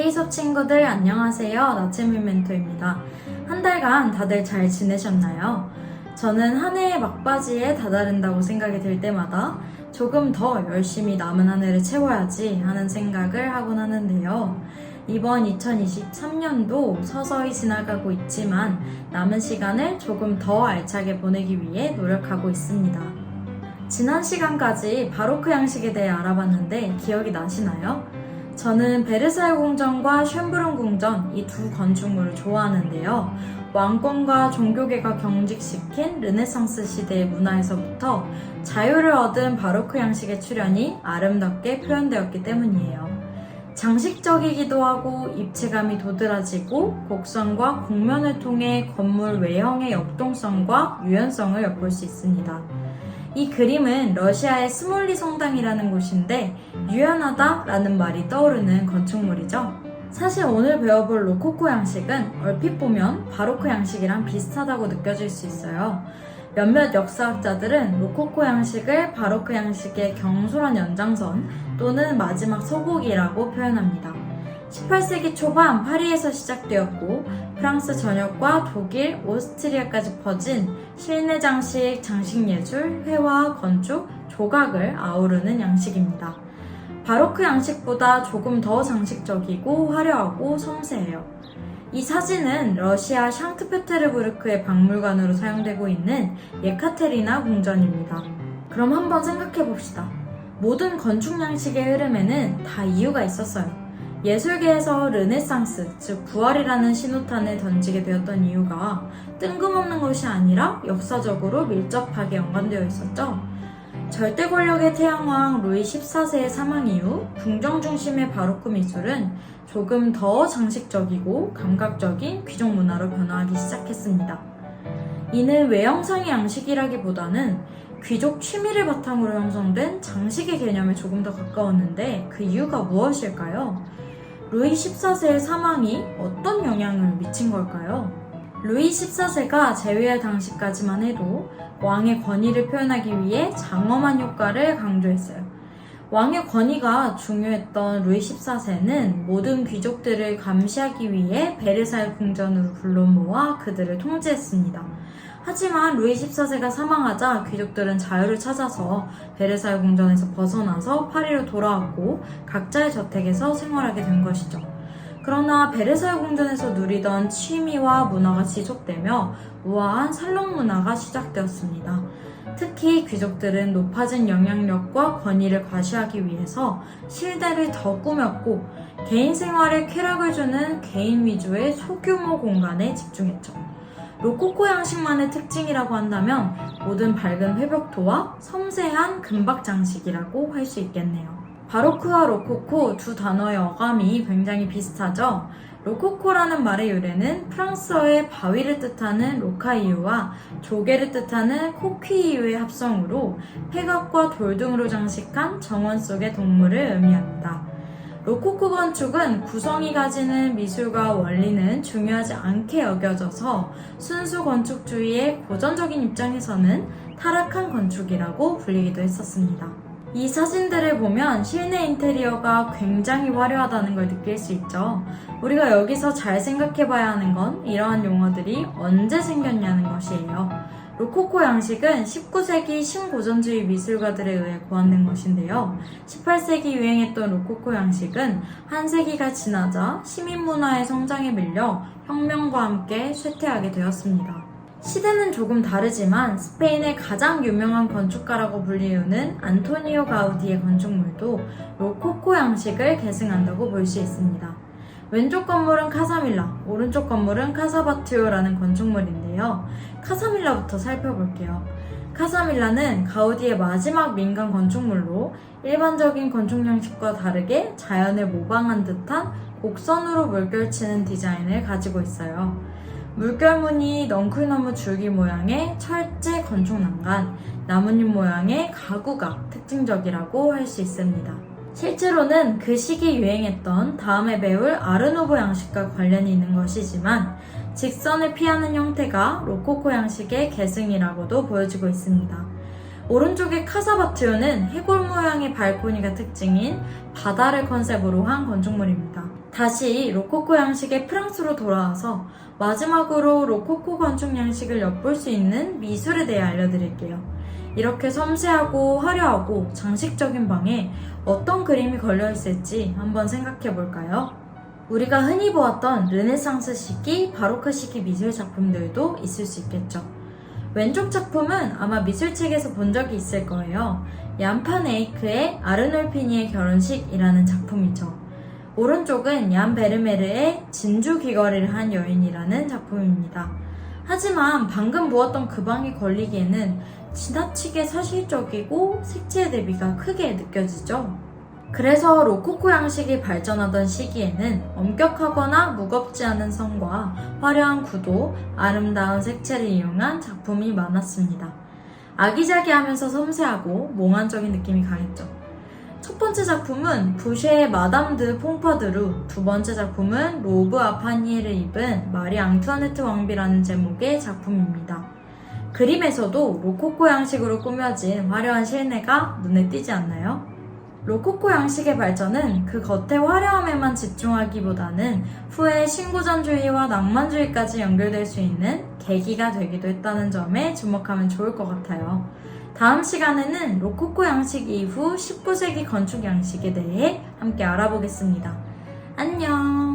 K수업 친구들 안녕하세요. 나채민 멘토입니다. 한 달간 다들 잘 지내셨나요? 저는 한 해의 막바지에 다다른다고 생각이 들 때마다 조금 더 열심히 남은 한 해를 채워야지 하는 생각을 하곤 하는데요. 이번 2023년도 서서히 지나가고 있지만 남은 시간을 조금 더 알차게 보내기 위해 노력하고 있습니다. 지난 시간까지 바로크 양식에 대해 알아봤는데 기억이 나시나요? 저는 베르사유 궁전과 쇤브룬 궁전 이 두 건축물을 좋아하는데요. 왕권과 종교계가 경직시킨 르네상스 시대의 문화에서부터 자유를 얻은 바로크 양식의 출현이 아름답게 표현되었기 때문이에요. 장식적이기도 하고 입체감이 도드라지고 곡선과 곡면을 통해 건물 외형의 역동성과 유연성을 엿볼 수 있습니다. 이 그림은 러시아의 스몰리 성당이라는 곳인데 유연하다라는 말이 떠오르는 건축물이죠. 사실 오늘 배워볼 로코코 양식은 얼핏 보면 바로크 양식이랑 비슷하다고 느껴질 수 있어요. 몇몇 역사학자들은 로코코 양식을 바로크 양식의 경솔한 연장선 또는 마지막 서곡이라고 표현합니다. 18세기 초반 파리에서 시작되었고 프랑스 전역과 독일, 오스트리아까지 퍼진 실내 장식, 장식 예술, 회화, 건축, 조각을 아우르는 양식입니다. 바로크 양식보다 조금 더 장식적이고 화려하고 섬세해요. 이 사진은 러시아 샹트페테르부르크의 박물관으로 사용되고 있는 예카테리나 궁전입니다. 그럼 한번 생각해 봅시다. 모든 건축 양식의 흐름에는 다 이유가 있었어요. 예술계에서 르네상스, 즉 부활이라는 신호탄을 던지게 되었던 이유가 뜬금없는 것이 아니라 역사적으로 밀접하게 연관되어 있었죠. 절대 권력의 태양왕 루이 14세의 사망 이후 궁정 중심의 바로크 미술은 조금 더 장식적이고 감각적인 귀족 문화로 변화하기 시작했습니다. 이는 외형상의 양식이라기보다는 귀족 취미를 바탕으로 형성된 장식의 개념에 조금 더 가까웠는데 그 이유가 무엇일까요? 루이 14세의 사망이 어떤 영향을 미친 걸까요? 루이 14세가 재위할 당시까지만 해도 왕의 권위를 표현하기 위해 장엄한 효과를 강조했어요. 왕의 권위가 중요했던 루이 14세는 모든 귀족들을 감시하기 위해 베르사유 궁전으로 불러 모아 그들을 통제했습니다. 하지만 루이 14세가 사망하자 귀족들은 자유를 찾아서 베르사유 궁전에서 벗어나서 파리로 돌아왔고 각자의 저택에서 생활하게 된 것이죠. 그러나 베르사유 궁전에서 누리던 취미와 문화가 지속되며 우아한 살롱 문화가 시작되었습니다. 특히 귀족들은 높아진 영향력과 권위를 과시하기 위해서 실내를 더 꾸몄고 개인 생활에 쾌락을 주는 개인 위주의 소규모 공간에 집중했죠. 로코코 양식만의 특징이라고 한다면 모든 밝은 회벽토와 섬세한 금박 장식이라고 할 수 있겠네요. 바로크와 로코코 두 단어의 어감이 굉장히 비슷하죠? 로코코라는 말의 유래는 프랑스어의 바위를 뜻하는 로카이유와 조개를 뜻하는 코퀴이유의 합성으로 백악과 돌 등으로 장식한 정원 속의 동물을 의미합니다. 로코코 건축은 구성이 가지는 미술과 원리는 중요하지 않게 여겨져서 순수 건축주의의 고전적인 입장에서는 타락한 건축이라고 불리기도 했었습니다. 이 사진들을 보면 실내 인테리어가 굉장히 화려하다는 걸 느낄 수 있죠. 우리가 여기서 잘 생각해봐야 하는 건 이러한 용어들이 언제 생겼냐는 것이에요. 로코코 양식은 19세기 신고전주의 미술가들에 의해 고안된 것인데요. 18세기 유행했던 로코코 양식은 한 세기가 지나자 시민문화의 성장에 밀려 혁명과 함께 쇠퇴하게 되었습니다. 시대는 조금 다르지만 스페인의 가장 유명한 건축가라고 불리우는 안토니오 가우디의 건축물도 로코코 양식을 계승한다고 볼 수 있습니다. 왼쪽 건물은 카사밀라, 오른쪽 건물은 카사바투요라는 건축물인데요. 카사밀라부터 살펴볼게요. 카사밀라는 가우디의 마지막 민간 건축물로 일반적인 건축 양식과 다르게 자연을 모방한 듯한 곡선으로 물결치는 디자인을 가지고 있어요. 물결무늬 넝쿨나무 줄기 모양의 철제 건축 난간, 나뭇잎 모양의 가구가 특징적이라고 할 수 있습니다. 실제로는 그 시기 유행했던 다음에 배울 아르누보 양식과 관련이 있는 것이지만 직선을 피하는 형태가 로코코 양식의 계승이라고도 보여지고 있습니다. 오른쪽의 카사바티오는 해골 모양의 발코니가 특징인 바다를 컨셉으로 한 건축물입니다. 다시 로코코 양식의 프랑스로 돌아와서 마지막으로 로코코 건축 양식을 엿볼 수 있는 미술에 대해 알려드릴게요. 이렇게 섬세하고 화려하고 장식적인 방에 어떤 그림이 걸려있을지 한번 생각해 볼까요? 우리가 흔히 보았던 르네상스 시기, 바로크 시기 미술 작품들도 있을 수 있겠죠. 왼쪽 작품은 아마 미술책에서 본 적이 있을 거예요. 얀판 에이크의 아르놀피니의 결혼식이라는 작품이죠. 오른쪽은 얀 베르메르의 진주 귀걸이를 한 여인이라는 작품입니다. 하지만 방금 보았던 그 방이 걸리기에는 지나치게 사실적이고 색채 대비가 크게 느껴지죠. 그래서 로코코 양식이 발전하던 시기에는 엄격하거나 무겁지 않은 선과 화려한 구도, 아름다운 색채를 이용한 작품이 많았습니다. 아기자기하면서 섬세하고 몽환적인 느낌이 강했죠. 첫 번째 작품은 부쉐의 마담 드 퐁파드루, 두 번째 작품은 로브 아파니에를 입은 마리 앙투아네트 왕비라는 제목의 작품입니다. 그림에서도 로코코 양식으로 꾸며진 화려한 실내가 눈에 띄지 않나요? 로코코 양식의 발전은 그 겉의 화려함에만 집중하기보다는 후에 신고전주의와 낭만주의까지 연결될 수 있는 계기가 되기도 했다는 점에 주목하면 좋을 것 같아요. 다음 시간에는 로코코 양식 이후 19세기 건축 양식에 대해 함께 알아보겠습니다. 안녕!